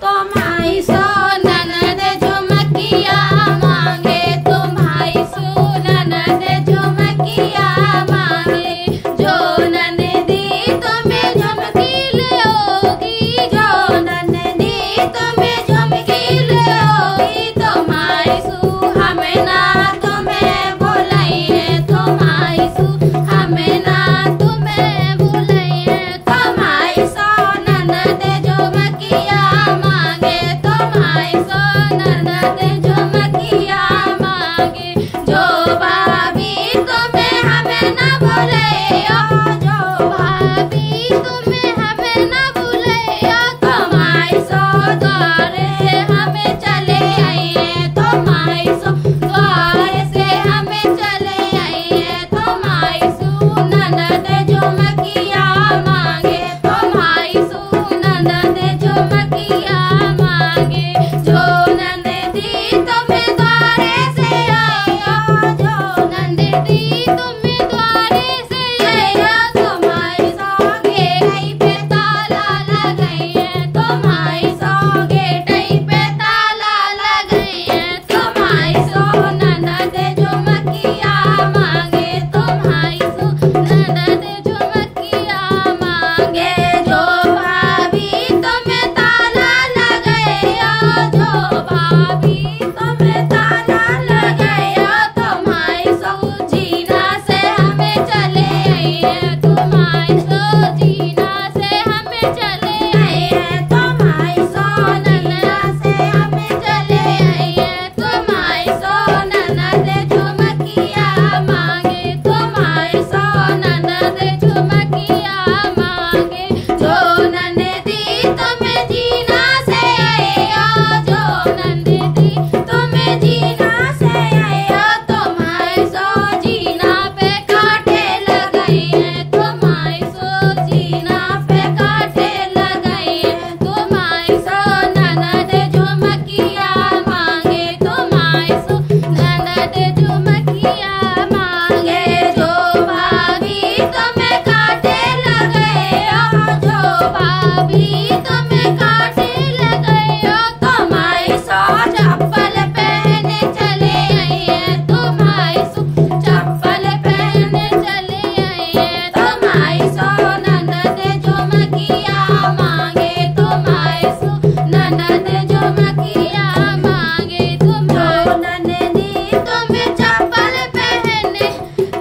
तुम्हारी सो ननद झुमकिया मांगे, तुम्हारी सो ननद झुमकिया मांगे। जो ननदी तुम्हें झुमकी लोगी, जो ननदी तुम्हें झुमकी लोगी। तुम्हारी सू हमें ना तुम्हें बुलाइए, तुम्हारी सू हमें ना तुम्हें बुलाइए। तुम्हारी सो ननद झुमकिया मांगे, तुम्हारी सो ननद झुमकिया मांगे। जो भाभी तुम्हें हमें ना बुलाइयो, जो भाभी तुम्हें हमें ना बुलाइयो। तुम्हारी सो द्वार से हमें चले आइए, तुम्हारी सो द्वार से हमें चले आइए। तुम्हारी सू ननद झुमकिया मांगे, तुम्हारी सू ननद झुमकिया मांगे। जो ननदी तुम्हें द्वारे से आइयो, जो ननदी तुम्हें द्वारे से आइयो। तुम्हारी सो गेटई पे ताला लगाइए, तुम्हारी सो गेटई पे ताला लगाइए। तुम्हारी सो ननद झुमकिया मांगे, तुम्हारी सो ननद झुमकिया मांगे। जो भाभी तुम्हें ताला लगाइयो, जो भाभी तुम्हें ताला लगाइयो। तुम्हारी सो जीना से हमें चले आइए, तुम्हारी सो जीना से हमें चले आइए। तुम्हारी सो नन्ना से हमें चले आइए, तुम्हारी सो ननद झुमकिया मांगे, तुम्हारी सो ननद झुमकिया मांगे। जो ननदी तुम्हें जीना से आइयो, जो ननदी तुम्हें जीना से आइयो। तुम्हारी सो जीना पे कांटे लगाइए, तुम्हारी सो जीना पे कांटे लगाइए। तुम्हारी सो ननद झुमकिया मांगे, तुम्हारी सो ननद झुमकिया मांगे। जो भाभी तुम्हें कांटे लगाइयो, जो भाभी तुम्हें कांटे लगाइयो। तुम्हारी सो चप्पल पहने चले आइए, तुम्हारी सो चप्पल पहने चले आइए। तुम्हारी सो ननद झुमकिया मांगे, तुम्हारी सो ननद झुमकिया मांगे। जो ननदी तुम्हें चप्पल पहने,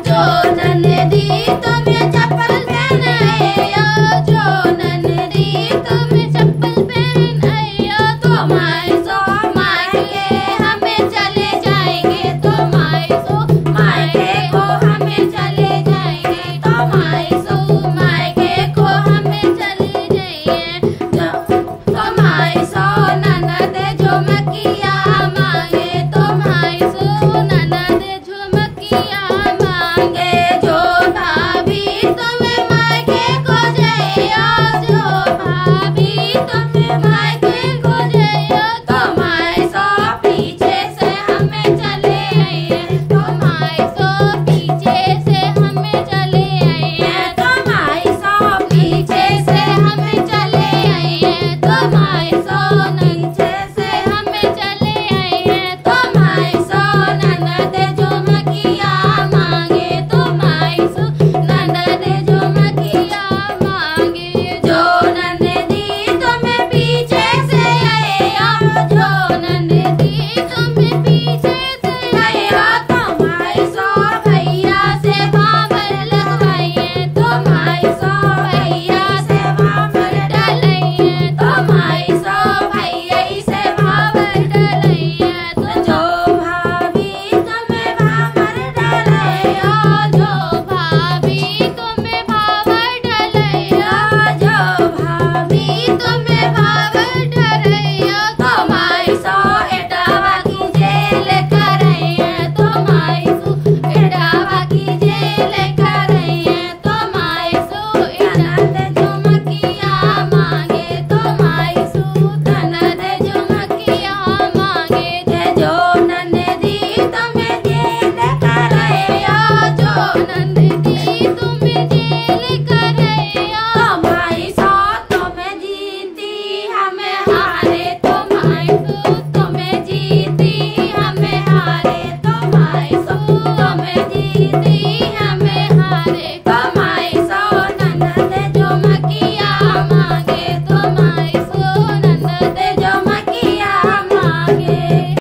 जो ननदी तुम्हें चप्पल पहने आइयो, जो ननदी तुम्हें चप्पल पहन आइयो। तुम्हारी सो मायके हमें चले जाएंगे, तुम्हारी सो मायके को हमें चले जाएंगे, तुम्हारी सो मायके को हमें चले जाइए। तुम्हारी सो ननद झुमकिया मांगे, तुम्हारी सो ननद झुमकिया मांगे। जो भाभी तुम्हें मायके को जाइयो, जो भाभी तुम्हें मायके